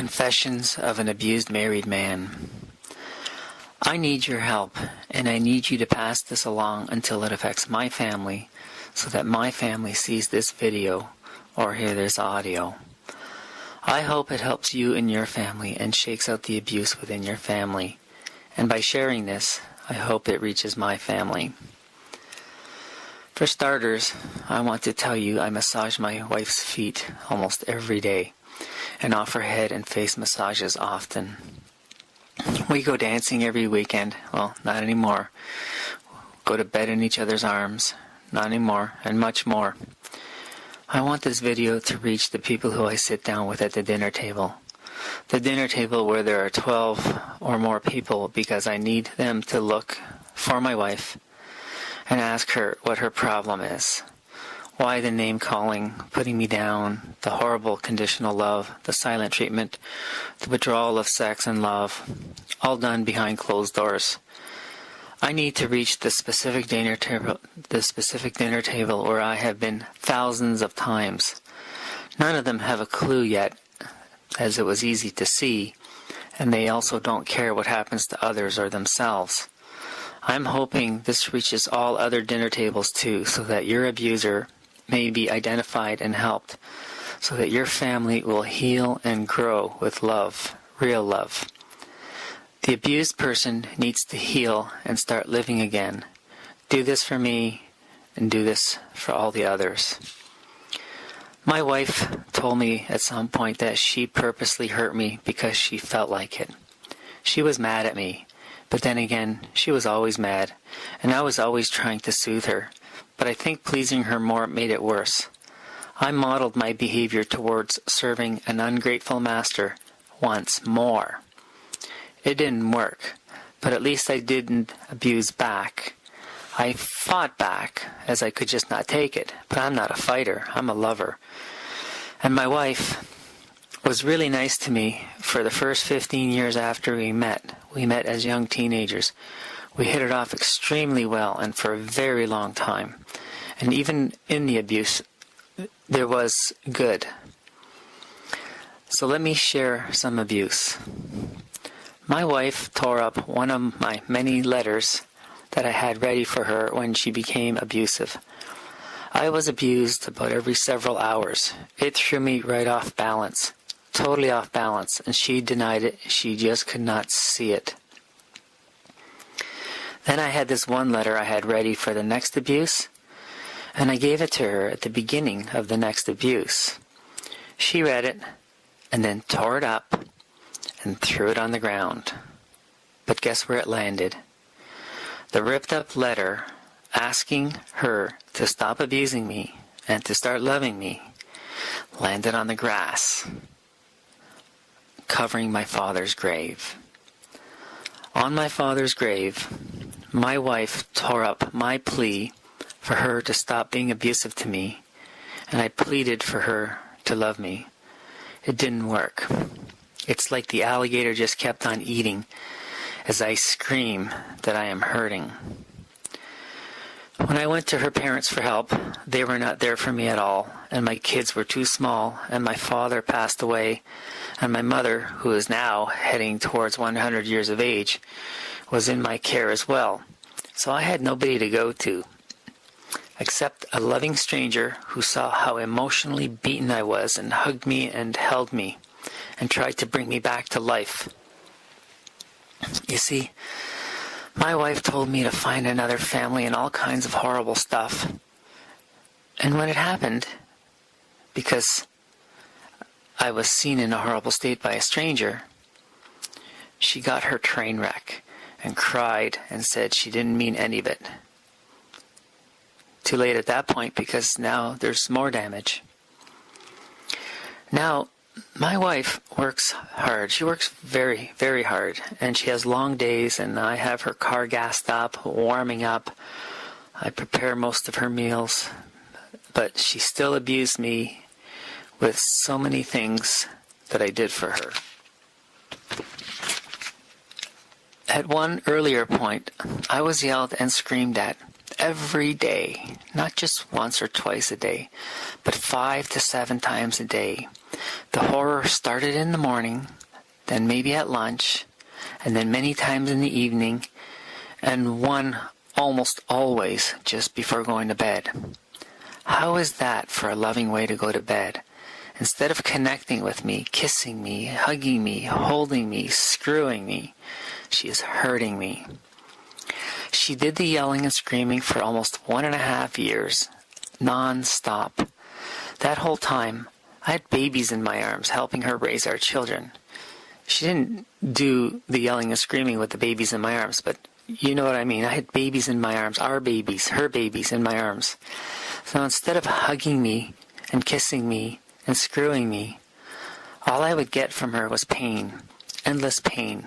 Confessions of an Abused Married Man. I need your help, and I need you to pass this along until it affects my family, so that my family sees this video or hear this audio. I hope it helps you and your family and shakes out the abuse within your family. And by sharing this, I hope it reaches my family. For starters, I want to tell you I massage my wife's feet almost every day and offer head and face massages often. We go dancing every weekend. Well, not anymore. Go to bed in each other's arms. Not anymore. And much more. I want this video to reach the people who I sit down with at the dinner table. The dinner table where there are 12 or more people, because I need them to look for my wife and ask her what her problem is. Why the name-calling, putting me down, the horrible conditional love, the silent treatment, the withdrawal of sex and love, all done behind closed doors. I need to reach the specific dinner table where I have been thousands of times. None of them have a clue yet, as it was easy to see, and they also don't care what happens to others or themselves. I'm hoping this reaches all other dinner tables too, so that your abuser may be identified and helped, so that your family will heal and grow with love, real love. The abused person needs to heal and start living again. Do this for me, and do this for all the others. My wife told me at some point that she purposely hurt me because she felt like it. She was mad at me, but then again, she was always mad, and I was always trying to soothe her. But I think pleasing her more made it worse. I modeled my behavior towards serving an ungrateful master once more. It didn't work, but at least I didn't abuse back. I fought back, as I could just not take it, but I'm not a fighter, I'm a lover. And my wife was really nice to me for the first 15 years after we met. We met as young teenagers. We hit it off extremely well and for a very long time. And even in the abuse, there was good. So let me share some abuse. My wife tore up one of my many letters that I had ready for her when she became abusive. I was abused about every several hours. It threw me right off balance, totally off balance, and she denied it. She just could not see it. Then I had this one letter I had ready for the next abuse, and I gave it to her at the beginning of the next abuse. She read it, and then tore it up, and threw it on the ground. But guess where it landed? The ripped up letter asking her to stop abusing me and to start loving me landed on the grass, covering my father's grave. On my father's grave, my wife tore up my plea for her to stop being abusive to me, and I pleaded for her to love me. It didn't work. It's like the alligator just kept on eating as I scream that I am hurting. When I went to her parents for help, they were not there for me at all, and my kids were too small, and my father passed away, and my mother, who is now heading towards 100 years of age, was in my care as well. So I had nobody to go to, except a loving stranger who saw how emotionally beaten I was and hugged me and held me and tried to bring me back to life. You see, my wife told me to find another family and all kinds of horrible stuff. And when it happened, because I was seen in a horrible state by a stranger, she got her train wreck and cried and said she didn't mean any of it. Too late at that point, because now there's more damage. Now, my wife works hard. She works very, very hard, and she has long days, and I have her car gassed up, warming up. I prepare most of her meals, but she still abused me with so many things that I did for her. At one earlier point, I was yelled and screamed at every day, not just once or twice a day, but 5 to 7 times a day. The horror started in the morning, then maybe at lunch, and then many times in the evening, and one almost always just before going to bed. How is that for a loving way to go to bed? Instead of connecting with me, kissing me, hugging me, holding me, screwing me, she is hurting me. She did the yelling and screaming for almost 1.5 years, non-stop. That whole time, I had babies in my arms helping her raise our children. She didn't do the yelling and screaming with the babies in my arms, but you know what I mean. I had babies in my arms, our babies, her babies in my arms. So instead of hugging me and kissing me and screwing me, all I would get from her was pain, endless pain.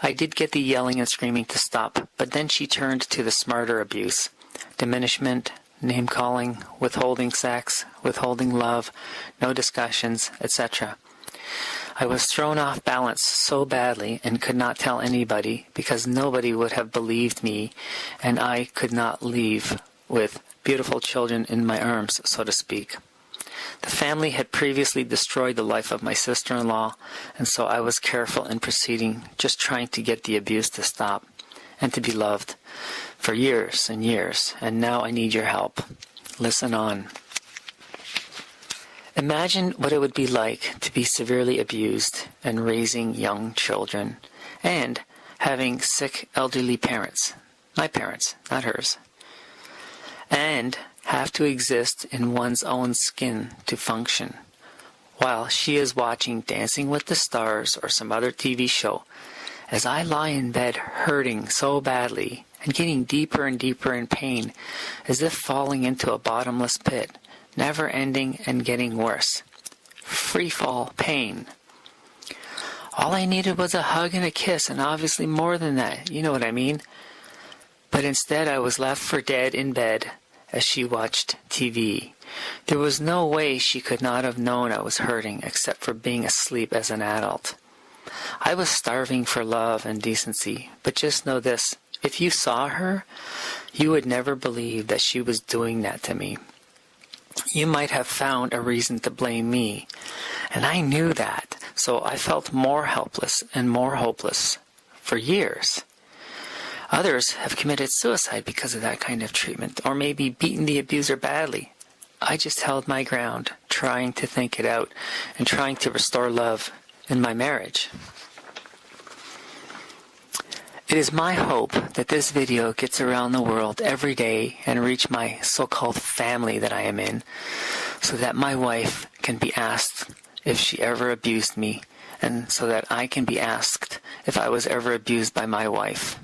I did get the yelling and screaming to stop, but then she turned to the smarter abuse, diminishment, name-calling, withholding sex, withholding love, no discussions, etc. I was thrown off balance so badly and could not tell anybody because nobody would have believed me, and I could not leave with beautiful children in my arms, so to speak. The family had previously destroyed the life of my sister-in-law, and so I was careful in proceeding, just trying to get the abuse to stop and to be loved for years and years, and now I need your help. Listen on. Imagine what it would be like to be severely abused and raising young children and having sick elderly parents. My parents, not hers. And have to exist in one's own skin to function, while she is watching Dancing with the Stars or some other TV show, as I lie in bed hurting so badly and getting deeper and deeper in pain, as if falling into a bottomless pit, never ending and getting worse. Free fall pain. All I needed was a hug and a kiss, and obviously more than that, you know what I mean. But instead I was left for dead in bed as she watched TV. There was no way she could not have known I was hurting except for being asleep as an adult. I was starving for love and decency, but just know this, if you saw her, you would never believe that she was doing that to me. You might have found a reason to blame me, and I knew that, so I felt more helpless and more hopeless for years. Others have committed suicide because of that kind of treatment, or maybe beaten the abuser badly. I just held my ground, trying to think it out, and trying to restore love in my marriage. It is my hope that this video gets around the world every day and reach my so-called family that I am in, so that my wife can be asked if she ever abused me, and so that I can be asked if I was ever abused by my wife.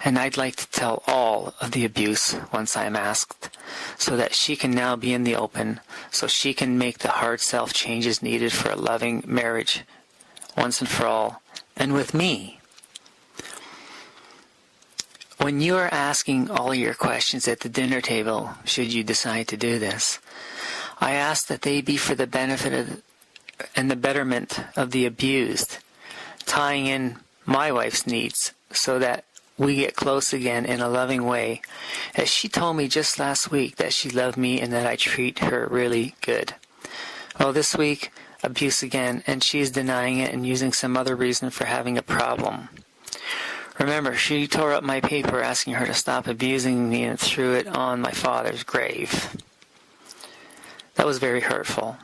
And I'd like to tell all of the abuse once I am asked, so that she can now be in the open, so she can make the hard self changes needed for a loving marriage once and for all, and with me. When you are asking all your questions at the dinner table, should you decide to do this, I ask that they be for the benefit of and the betterment of the abused, tying in my wife's needs so that we get close again in a loving way, as she told me just last week that she loved me and that I treat her really good. Well, this week, abuse again, and she's denying it and using some other reason for having a problem. Remember, she tore up my paper asking her to stop abusing me and threw it on my father's grave. That was very hurtful.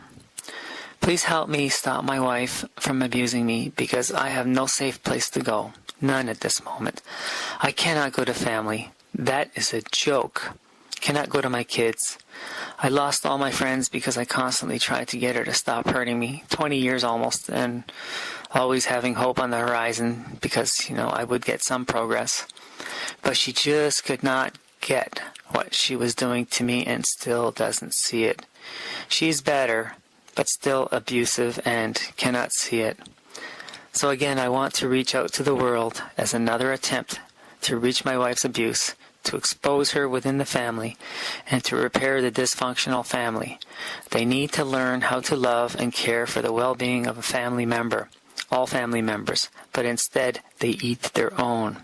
Please help me stop my wife from abusing me, because I have no safe place to go. None at this moment. I cannot go to family. That is a joke. Cannot go to my kids. I lost all my friends because I constantly tried to get her to stop hurting me. 20 years almost, and always having hope on the horizon because, I would get some progress. But she just could not get what she was doing to me and still doesn't see it. She's better, but still abusive and cannot see it. So again, I want to reach out to the world as another attempt to reach my wife's abuse, to expose her within the family, and to repair the dysfunctional family. They need to learn how to love and care for the well-being of a family member, all family members, but instead they eat their own.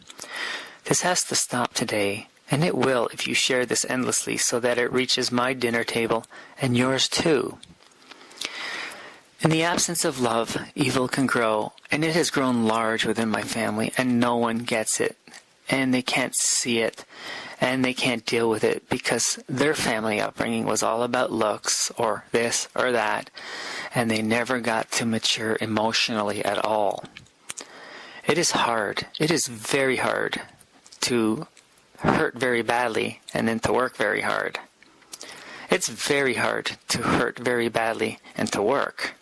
This has to stop today, and it will if you share this endlessly so that it reaches my dinner table and yours too. In the absence of love, evil can grow, and it has grown large within my family, and no one gets it, and they can't see it, and they can't deal with it because their family upbringing was all about looks, or this or that, and they never got to mature emotionally at all. It is hard. It is very hard to hurt very badly and then to work very hard. It's very hard to hurt very badly and to work.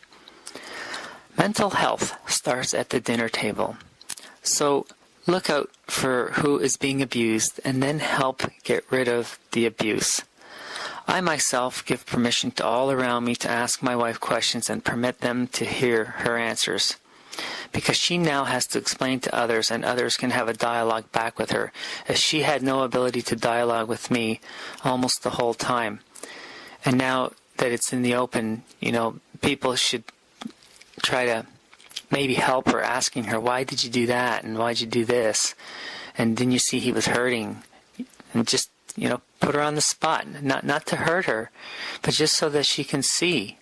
Mental health starts at the dinner table. So look out for who is being abused and then help get rid of the abuse. I myself give permission to all around me to ask my wife questions and permit them to hear her answers. Because she now has to explain to others, and others can have a dialogue back with her, as she had no ability to dialogue with me almost the whole time. And now that it's in the open, people should try to maybe help her, asking her, why did you do that, and why did you do this? And then you see he was hurting, and just, put her on the spot, not to hurt her, but just so that she can see.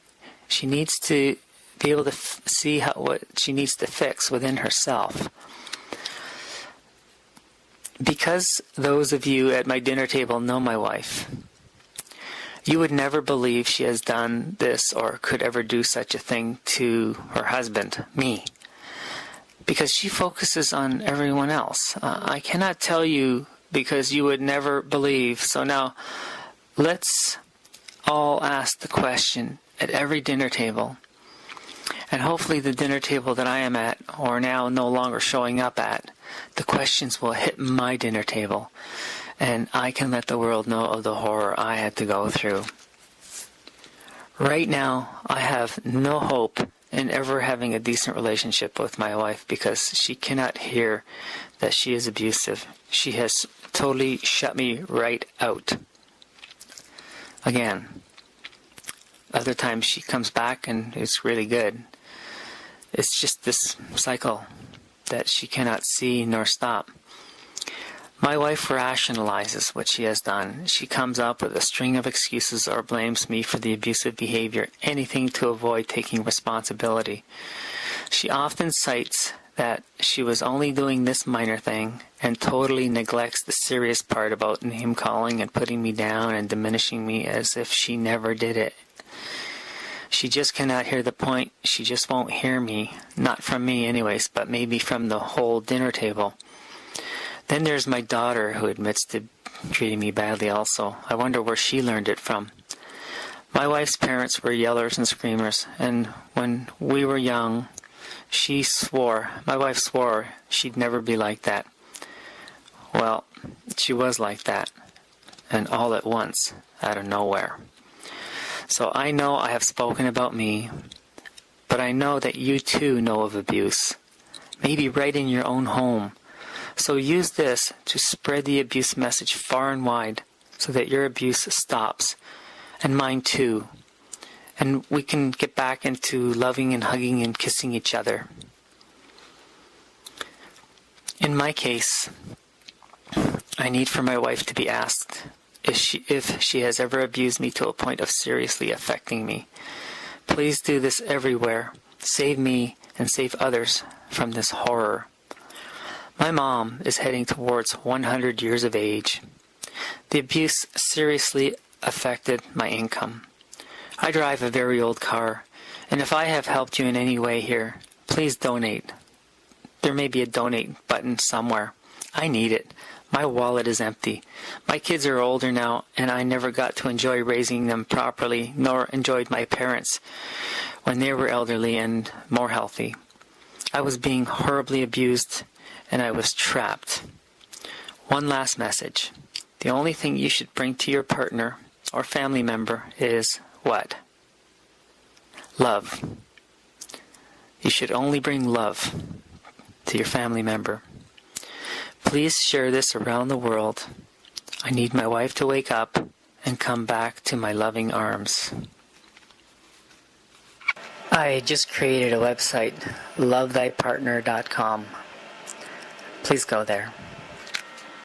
She needs to be able to see what she needs to fix within herself. Because those of you at my dinner table know my wife, you would never believe she has done this or could ever do such a thing to her husband, me. Because she focuses on everyone else. I cannot tell you because you would never believe. So now, let's all ask the question at every dinner table. And hopefully the dinner table that I am at, or now no longer showing up at, the questions will hit my dinner table. And I can let the world know of the horror I had to go through. Right now, I have no hope in ever having a decent relationship with my wife because she cannot hear that she is abusive. She has totally shut me right out. Again, other times she comes back and it's really good. It's just this cycle that she cannot see nor stop. My wife rationalizes what she has done. She comes up with a string of excuses or blames me for the abusive behavior, anything to avoid taking responsibility. She often cites that she was only doing this minor thing and totally neglects the serious part about name calling and putting me down and diminishing me as if she never did it. She just cannot hear the point. She just won't hear me. Not from me anyways, but maybe from the whole dinner table. Then there's my daughter who admits to treating me badly also. I wonder where she learned it from. My wife's parents were yellers and screamers, and when we were young, my wife swore she'd never be like that. Well, she was like that, and all at once, out of nowhere. So I know I have spoken about me, but I know that you too know of abuse, maybe right in your own home. So use this to spread the abuse message far and wide so that your abuse stops, and mine too. And we can get back into loving and hugging and kissing each other. In my case, I need for my wife to be asked if she has ever abused me to a point of seriously affecting me. Please do this everywhere. Save me and save others from this horror. My mom is heading towards 100 years of age. The abuse seriously affected my income. I drive a very old car, and if I have helped you in any way here, please donate. There may be a donate button somewhere. I need it. My wallet is empty. My kids are older now, and I never got to enjoy raising them properly, nor enjoyed my parents when they were elderly and more healthy. I was being horribly abused, and I was trapped. One last message. The only thing you should bring to your partner or family member is what? Love. You should only bring love to your family member. Please share this around the world. I need my wife to wake up and come back to my loving arms. I just created a website, lovethypartner.com. Please go there.